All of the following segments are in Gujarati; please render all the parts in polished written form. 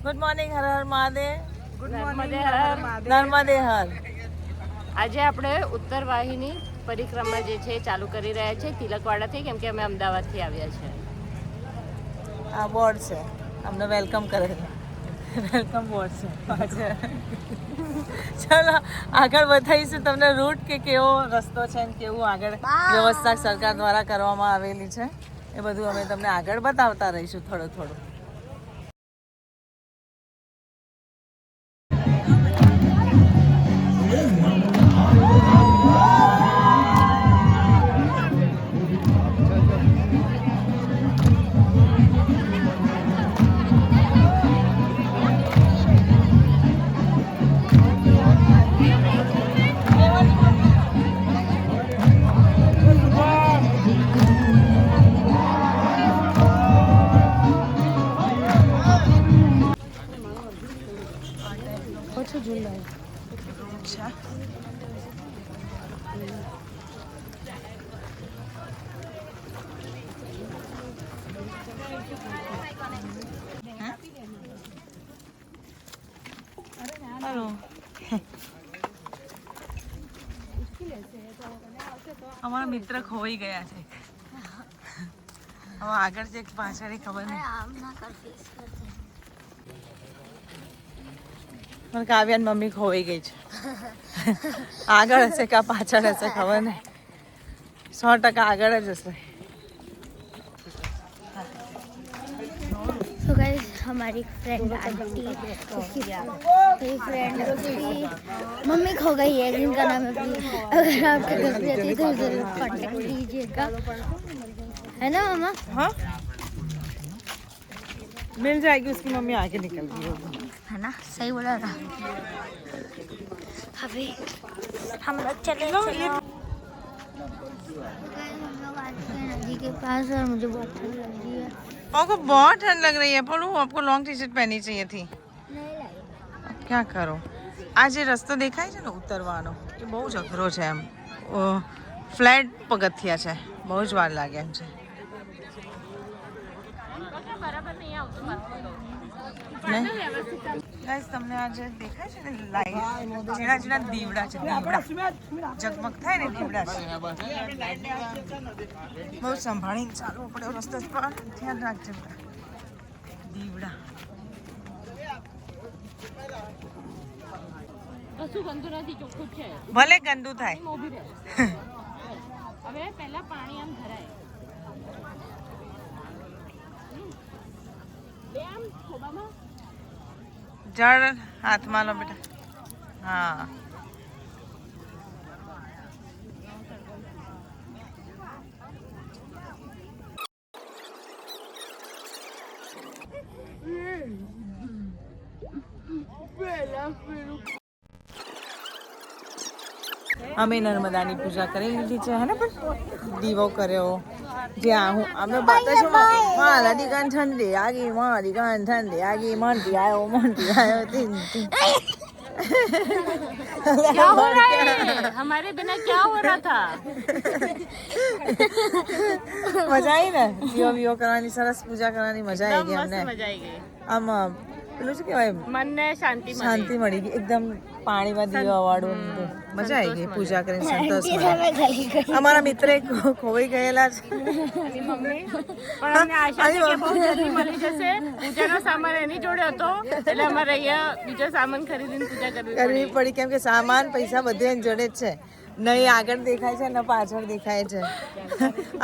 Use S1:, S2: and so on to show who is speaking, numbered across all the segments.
S1: Good morning, Har Har Mahadev.
S2: Good morning, Har Har Mahadev.
S1: નર્મદે હર.
S2: આજે આપણે ઉત્તર વાહિની પરિક્રમા જે છે ચાલુ કરી રહ્યા છે તિલકવાડાથી, કેમ કે અમે અમદાવાદથી આવ્યા છે.
S1: આ બોર્ડ છે, અમને વેલકમ કરે છે. વેલકમ બોર્ડ છે. ચાલો આગળ બતાવીશું તમને રૂટ કે કેવો રસ્તો છે ને કેવું આગળ વ્યવસ્થા સરકાર દ્વારા કરવામાં આવેલી છે એ બધું અમે તમને આગળ બતાવતા રહીશું થોડું થોડું. અચ્છા, અમારા મિત્ર ખોવાઈ ગયા છે. હવે આગળ છે પાછળ ખબર નહીં. મને કાવ્યાની મમ્મી ખોવાઈ ગઈ છે. આગળ હશે કે પાછળ હશે ખબર નહીં. 100% આગળ જ હશે.
S3: तो गाइस हमारी फ्रेंड आंटी उसकी फ्रेंड उसकी मम्मी खो गई है जिनका नाम है प्री. अगर आपके घर पे आती तो जरूर कांटेक्ट कीजिएगा, है ना मामा?
S1: हाँ, मिल जाएगी. उसकी मम्मी आगे निकल गई होगी,
S3: है ना? सही बोला ना. अभी हम लोग चले हम लोग आज के नदी के पास और मुझे बहुत ठंड लग रही है.
S1: आपको बहुत ठंड लग रही है पोलू. आपको लॉन्ग टी शर्ट पहननी चाहिए थी.
S3: नहीं लाई.
S1: अब क्या करो. આ જે રસ્તો દેખાય છે ને ઉતરવાનો એ બહુ જ અઘરો છે. એમ ફ્લેટ પગથિયા છે, બહુ જ વાર લાગે એમ છે. ગાઈસ તમને આ જે દેખાય છે ને લાઈટ, ઝીણા ઝીણા દીવડા છે. દીવડા ઝગમગ થાય ને દીવડા છે. બહુ સંભાળીને ચાલવું પડે રસ્તો પર. ધ્યાન રાખજો. દીવડા
S2: કશું ગંદુ નથી, ચોખ્ખું છે.
S1: ભલે ગંદુ થાય.
S2: હવે પહેલા પાણી આમ ભરાય.
S1: જળ હાથમાં લો બેટા. હા, અમે નર્મદાની પૂજા કરી લીધી છે હે ને. પણ દીવો કર્યો જ્યાં હું અમે બતાશું. મારા દીકાન ઠંડી આગી, મારી દીકાન ઠંડી આગી, મંડી આવ્યો મંડી આવ્યો. તીન તીન
S2: क्या हो रहा है? हमारे बिना क्या हो रहा था?
S1: મજા આવી ને. દીવો બીવો કરવાની, સરસ પૂજા કરવાની મજા આવી ગઈ અમને.
S2: મજા આવી ગઈ.
S1: આમ પેલું શું કહેવાય,
S2: મનને
S1: શાંતિ મળી ગઈ એકદમ. પાણીમાં દીવા વાળું મજા આવી ગઈ. પૂજા કરીને સંતોષ મળ્યો. અમારા મિત્ર ખોવાઈ ગયેલા છે.
S2: પણ અમને આશા છે કે બહુ જલ્દી મળી જશે. પૂજાનો સામાન એની જોડે હતો એટલે અમારે અહીંયા બીજો સામાન ખરીદીને પૂજા કરવી
S1: પડી. કેમ કે સામાન પૈસા બધે એની જોડે જ છે. નહીં આગળ દેખાય છે ને પાછળ દેખાય છે.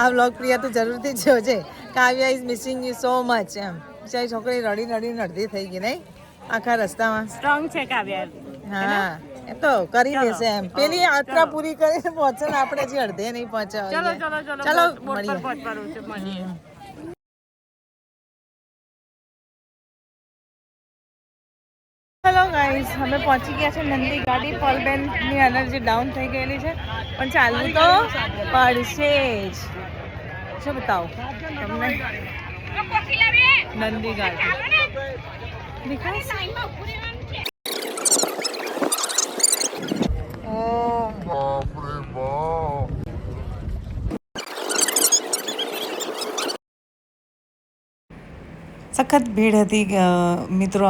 S1: આ વ્લોગ પ્રિયા તો જરૂરથી જોજે. Kavya is missing you so much. એમ બિચારી છોકરી રડી રડીને અડધી થઈ ગઈ નહીં આખા રસ્તામાં.
S2: સ્ટ્રોંગ છે કાવ્યા.
S1: હા, એ તો કરી દેશે એમ. પેલી યાત્રા પૂરી કરીને પહોંચે ને આપણે જે અડધે નહીં પહોંચ્યા.
S2: ચલો
S1: મળીએ.
S2: મળીએ.
S1: હેલો ગાઈસ, અમે પહોંચી ગયા છે નંદી ગાડી. પલબેનની એનર્જી ડાઉન થઈ ગયેલી છે પણ ચાલવું તો પડશે જ. શું બતાવો તમને નંદી ગાડી દેખાય.
S4: સખત ભીડ હતી મિત્રો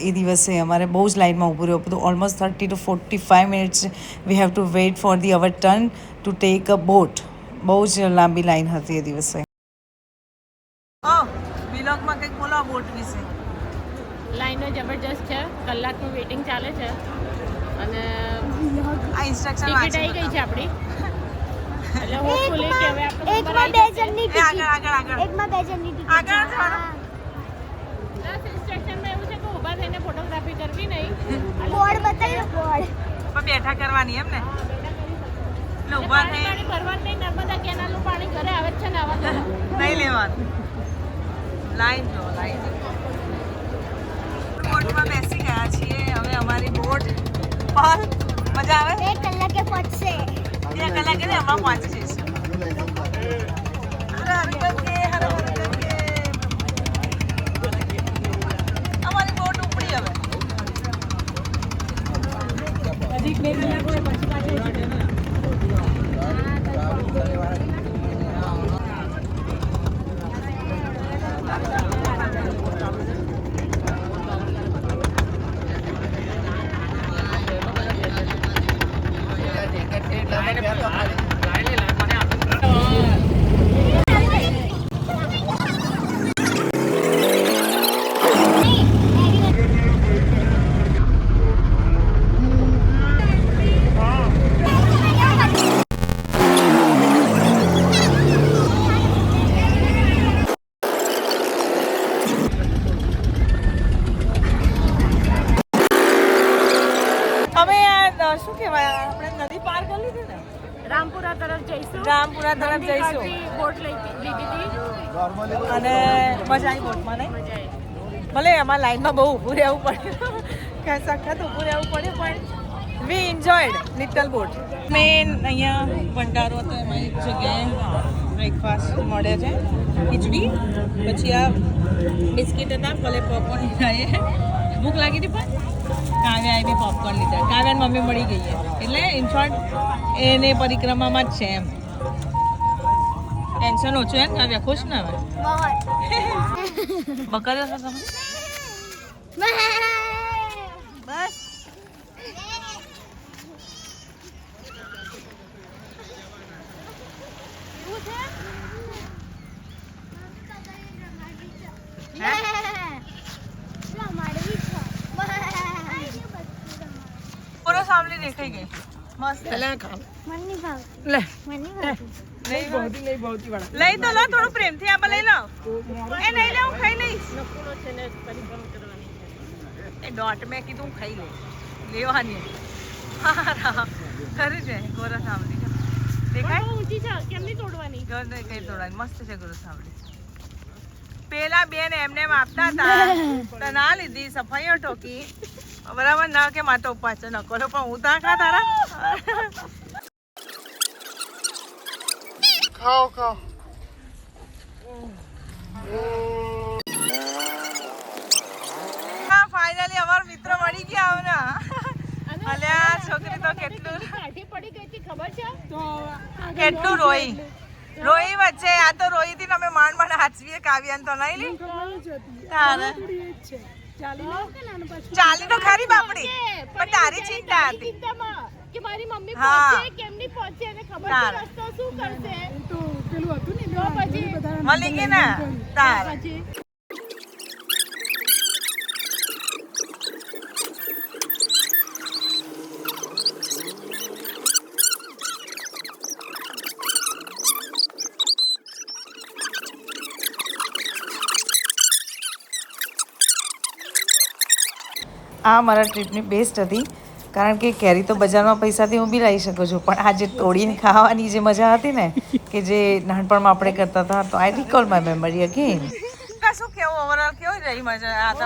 S4: એ દિવસે અમારે બહુ જ લાઇનમાં ઊભું રહેવું બધું almost 30 to 45 minutes we have to wait for the our turn to take a boat. બહુ જ લાંબી લાઈન હતી એ દિવસે.
S1: વિલોગમાં કંઈક બોલો બોટ વિશે.
S2: લાઈનો જબરજસ્ત છે, કલાકનું વેઇટિંગ ચાલે છે અને
S1: આ ઇન્સ્ટ્રક્શન
S2: ટિકિટ આવી ગઈ છે આપણી. એટલે હોપફુલી કે હવે આપણે
S3: એકમાં 2 જણની ટિકિટ
S1: આગળ
S3: એકમાં 2 જણની ટિકિટ
S1: આગળ
S2: પ્લસ ઇન્સ્ટ્રક્શનમાં એવું છે કે ઊભા થઈને ફોટોગ્રાફી કરવી નહીં.
S3: બોર્ડ બતાવ્યો બોર્ડ
S1: પણ બેઠા કરવાની એમ ને એટલે ઊભા થઈ
S2: પાણી ભરવાનું નહીં, નર્મદા કેનાલનું પાણી ઘરે આવે જ છે ને આવા તો
S1: નહીં લેવાનું. લાઈન જો લાઈન. બોટમાં બેસી ગયા છીએ હવે. અમારી બોટ પર મજા આવે.
S3: 2 કલાકે પહોંચશે.
S1: 2 કલાકે ને હમણાં પહોંચી જઈશું. હર હર ગંગે, હર હર ગંગે. અમારી બોટ ઉપડી હવે. હજી 2 કલાક હોય પછી પાછી શું કહેવાય આપણે નદી પાર કરી લીધી ને.
S2: રામપુરા તરફ જઈશું.
S1: રામપુરા તરફ જઈશું
S2: બોટ લીધી હતી
S1: અને મજા આવી બોટમાં નહીં.
S2: મજા આવી.
S1: ભલે એમાં લાઈનમાં બહુ ઊભું રહેવું પડ્યું, કાંઈ સખત ઊભું રહેવું પડ્યું પણ વી એન્જોયડ લિટલ બોટ. મેન અહીંયા ભંડારો હતો એમાં એક જગ્યાએ બ્રેકફાસ્ટ મળે છે, ખીચડી, પછી આ બિસ્કિટ હતા, ભલે પોપકોર્ન ખાઈએ. ભૂખ લાગી હતી પણ કાવ્યાએ બી પોપકોર્ન લીધા. કાવ્યાની મમ્મી મળી ગઈ છે એટલે ઇન શોર્ટ એને પરિક્રમામાં જ છે એમ. ટેન્શન ઓછું એમ. કાવ્યા ખુશ ને હવે બકર્યો છો તમે બસ. પૂરો સાંભળી દેખાઈ ગઈ મસ્ત.
S3: મને નહીં ભાવતી.
S1: લે
S3: મને નહીં ભાવતી.
S1: લઈ તો લો, થોડું પ્રેમથી આમાં લઈ લો. એ નહીં લે, હું ખાઈ લઈશ.
S2: નકુલો છે ને પરિક્રમા કરવાની છે.
S1: એ ડોટ મેં કીધું હું ખાઈ લઈશ. લેવાની ખરી છે ગોરા સાંભળી દેખાય.
S2: બહુ ઊંચી છે, કેમ નહીં તોડવાની?
S1: ઘર નહીં કઈ તોડવાની. મસ્ત છે ગોરા સાંભળી. પેલા બેન એમને એમ આપતા હતા તો ના લીધી, સફાઈઓ ઠોકી. બરાબર ના કે માતો પાછળ નકોલો પણ હું તા ખા તારા.
S5: ખાઓ ખાઓ.
S1: ફાઇનલી અમારો મિત્ર મળી ગયા હવે. અલ્યા છોકરી તો કેટલું
S2: કાઢી પડી ગઈ હતી ખબર છે?
S1: કેટલું રોઈ વચ્ચે. આ તો રોઈ હતી ને અમે માંડ માંડ હાચવીએ કાવ્યાને તો નહીં લી. તારે ચાલી તો ખરી બાપડી પણ તારી ચિંતા હતી
S2: ચિંતામાં કે મારી મમ્મી
S1: હા.
S2: પહોંચે કેમ નહીં પહોંચે અને ખબર છે રસ્તો શું કરશે. તો પછી
S1: મળી ગઈ ને તાર.
S2: પછી
S4: આ મારા ટ્રીપની બેસ્ટ હતી કારણ કે કેરી તો બજારમાં પૈસાથી હું બી લઈ શકું છું પણ આ જે તોડીને ખાવાની જે મજા હતી ને કે જે નાનપણમાં આપણે કરતા હતા તો આઈ રિકોલ માય મેમરી અગેન.
S1: શું કેવું ઓવરઓલ કેવું રહી મજા? આ તો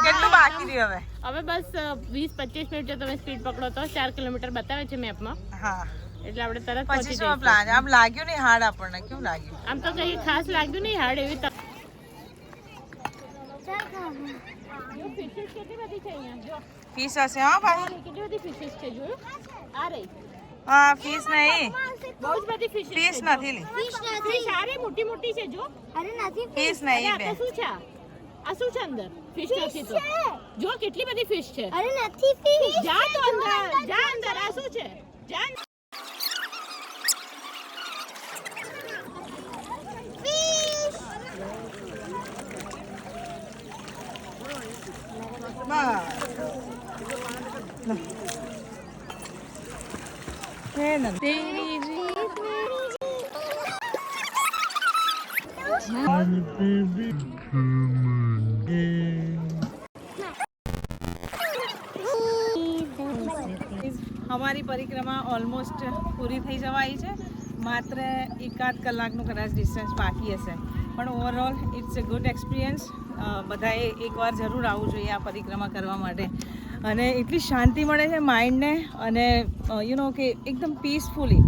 S1: કેટલું બાકી રહ્યું હવે?
S2: હવે બસ 20-25 મિનિટ જો તમે સ્પીડ પકડો તો 4 કિલોમીટર બતાવે છે મેપમાં.
S1: હા
S2: એટલે આપણે તરત
S1: પછી
S2: પહોંચી
S1: શું પ્લાન? આમ લાગ્યું નહીં હાર્ડ આપણને? કેવું લાગ્યું?
S2: આમ તો કઈ ખાસ લાગ્યું નહીં હાર્ડ એવી ફિશિસ કેટલી બધી છે અહીંયા જો.
S1: ફીસ હશે હા ભાઈ.
S2: કેટલી બધી ફિશિસ છે જોયું? આ રહી.
S1: હા ફીસ નહીં,
S2: બહુ જ બધી ફિશિસ
S1: ફીસ નથી લી.
S3: ફિશ નથી.
S2: ફિશ આ રહી મોટી મોટી છે જો.
S3: અરે નથી
S1: ફીસ નહીં
S2: આ
S1: બે.
S2: તો શું છે? આ શું છે અંદર? ફિશ નથી તો જો કેટલી બધી ફિશ છે.
S3: અરે નથી ફિશ.
S2: જા તો અંદર, જા અંદર. આ શું છે? જા.
S1: અમારી પરિક્રમા ઓલમોસ્ટ પૂરી થઈ જવાઈ છે. માત્ર 1-8 કલાકનું કદાચ ડિસ્ટન્સ બાકી હશે, પણ overall it's a good experience. બધાએ એકવાર જરૂર આવવું જોઈએ આ પરિક્રમા કરવા માટે, અને એટલી શાંતિ મળે છે માઇન્ડને, અને યુ નો કે એકદમ પીસફુલી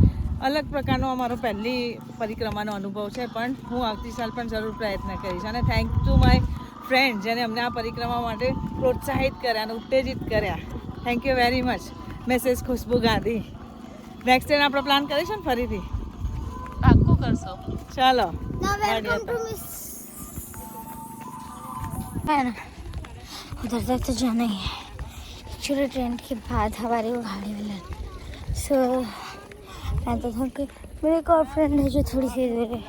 S1: અલગ પ્રકારનો અમારો પહેલી પરિક્રમાનો અનુભવ છે. પણ હું આવતી સાલ પણ જરૂર પ્રયત્ન કરીશ. અને થેન્ક ટુ માય ફ્રેન્ડ જેને અમને આ પરિક્રમા માટે પ્રોત્સાહિત કર્યા અને ઉત્તેજિત કર્યા. Thank you very much Mrs Khushbu Gandhi. Next time આપણે પ્લાન કરીશું ને ફરીથી?
S2: પાક્કું કરશો.
S1: ચાલો,
S3: Now welcome to Miss. है ना, उधर तक तो जाना ही है. एक्चुअली ट्रेन के बाद हमारी वो गाड़ी मिला. सो मैं तो था कि मेरे एक और फ्रेंड है जो थोड़ी सी दूर है.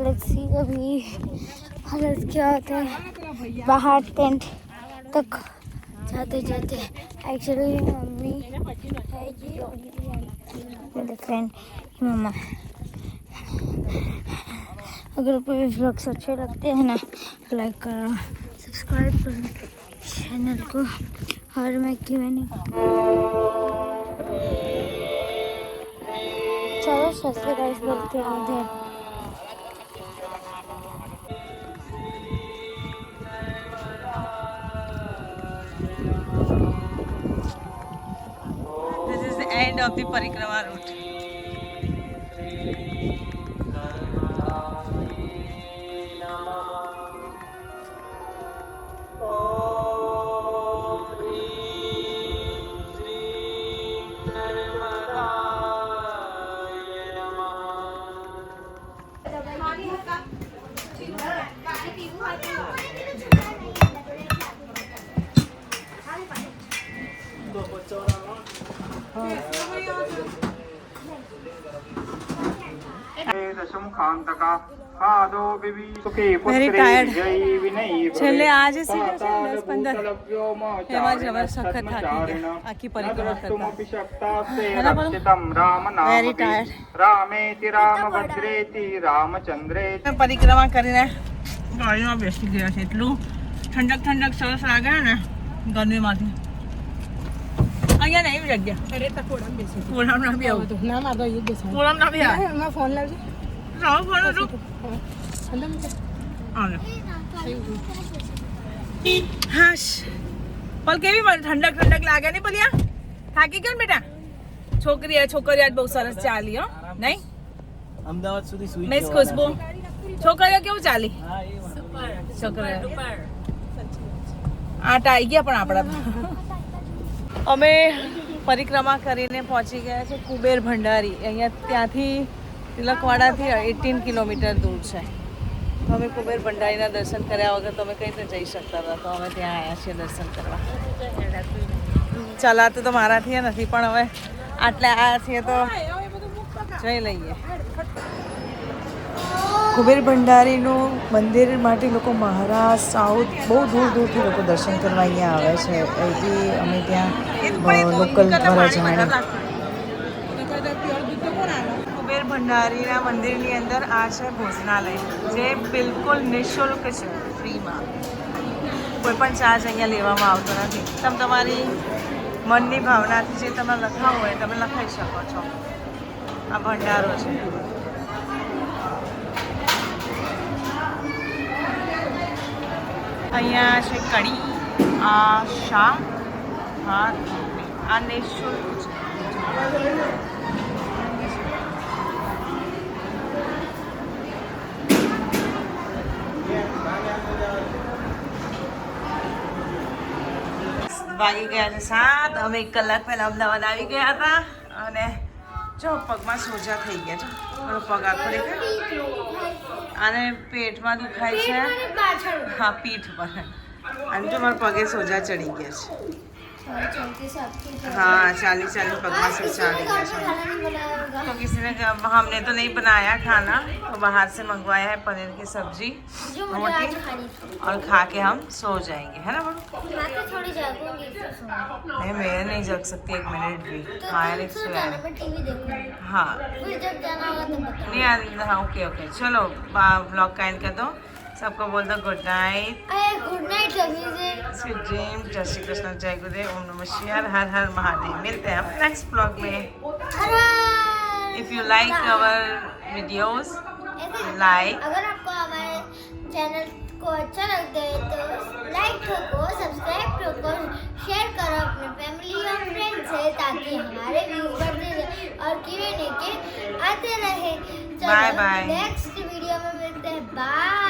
S3: लेट्स सी अभी हालत क्या होता है बाहर टेंट तक जाते जाते. एक्चुअली मम्मी है जी मेरे फ्रेंड की मम्मा. अगर कोई व्लॉग्स अच्छे लगते हैं ना, लाइक करना, सब्सक्राइब करना चैनल को. और मैं क्यों नहीं चलो सब्सक्राइब करते हैं इधर.
S1: This is the end of the परिक्रमा route. Very tired. છેલ્લે આજે છે 10-15 એમાં જ હવે સખત થાકી ગયા આખી પરિક્રમા કરતા. Very tired. પરિક્રમા કરીને ગાડીમાં બેસી ગયા છે. એટલું ઠંડક સરસ લાગે ને ગરમીમાંથી. અહીંયા નહીં એવી જગ્યા.
S2: અરે તો કોડામ બેસી.
S1: કોલામ ના બી આવું.
S2: ના મારો એ બેસી.
S1: કોલામ ના બી આવે.
S2: એમાં ફોન લાવજો.
S1: રાવ ફોન હતું. આવે. હાશ. પલ કેવી ઠંડક લાગે નહીં પલિયા? થાકી ગયો ને બેટા? છોકરીઓ આજ બહુ સરસ ચાલી હો. નહીં?
S5: અમદાવાદ સુધી સુઈ
S1: મિસ ખુશ્બુ, છોકરીઓ કેવું ચાલી? છોકરીઓ આટા આવી ગયા પણ આપણા. અમે પરિક્રમા કરીને પહોંચી ગયા છે કુબેર ભંડારી. અહીંયા ત્યાંથી તિલકવાડાથી 18 કિલોમીટર દૂર છે. તો અમે કુબેર ભંડારીના દર્શન કર્યા વગર તો અમે કઈ રીતે જઈ શકતા હતા. તો અમે ત્યાં આવ્યા છીએ દર્શન કરવા. ચલાતું તો મારાથી નથી, પણ હવે આટલે આવ્યા છીએ તો જઈ લઈએ.
S4: કુબેર ભંડારીનું મંદિર માટે લોકો મહારાષ્ટ્ર, સાઉથ, બહુ દૂરથી લોકો દર્શન કરવા અહીંયા આવે છે. અહીંથી અમે ત્યાં લોકલ દ્વારા જાણ્યા.
S1: કુબેર ભંડારીના મંદિરની અંદર આ છે ભોજનાલય, જે બિલકુલ નિઃશુલ્ક છે, ફ્રીમાં. કોઈ પણ ચાર્જ અહીંયા લેવામાં આવતો નથી. તમે તમારી મનની ભાવનાથી જે તમે લખાવું હોય તમે લખાઈ શકો છો. આ ભંડારો છે. અહીંયા છે કઢી, આ શાક, ભાત, આ નિઃશુલ્ક છે. વાગી ગયા છે 7. અમે 1 કલાક પહેલા અમદાવાદ આવી ગયા હતા, અને જો પગમાં સોજા થઈ ગયા છે. મારો પગ આખો દેખાય. આને પેટમાં દુખાય છે
S3: પેટમાં ને પાછળ
S1: હા પીઠ પર અને જો મારા પગે સોજા ચડી ગયા છે
S3: चलती सबकी
S1: हाँ चाली चाली पगमा से चढ़ गया है
S3: खाना नहीं बनाया होगा
S1: तो किसी ने हमने तो नहीं बनाया खाना तो बाहर से मंगवाया है पनीर की सब्जी
S3: जो मुझे आज
S1: रोटी
S3: खानी थी
S1: और खा के हम सो जाएंगे है ना बड़ू
S3: मैं तो थोड़ी जागूंगी फिर सोऊंगी।
S1: नहीं मैं नहीं जग सकती 1 मिनट भी
S3: तो
S1: हाँ
S3: तुम सो जाना, मैं टीवी देखूंगी।
S1: हाँ
S3: फिर जब जाना होगा तब बताओ।
S1: नहीं हाँ ओके ओके चलो ब्लॉग का एंड कर दो सबको बोल दो गुड नाइट
S3: अरे गुड नाइट सभी से।
S1: स्वीट ड्रीम जय श्री कृष्ण जय गुरुदेव ओम नमः शिवाय हर हर महादेव मिलते हैं हम नेक्स्ट ब्लॉग में if you like our videos like
S3: अगर आपको हमारे चैनल को अच्छा लगता है तो लाइक ठोको, सब्सक्राइब ठोको, शेयर करो अपने फैमिली और फ्रेंड्स से ताकि हमारे व्यू बढ़ते रहे और Q&A के आते रहे।
S1: Bye bye.
S3: नेक्स्ट वीडियो में मिलते हैं। बाय।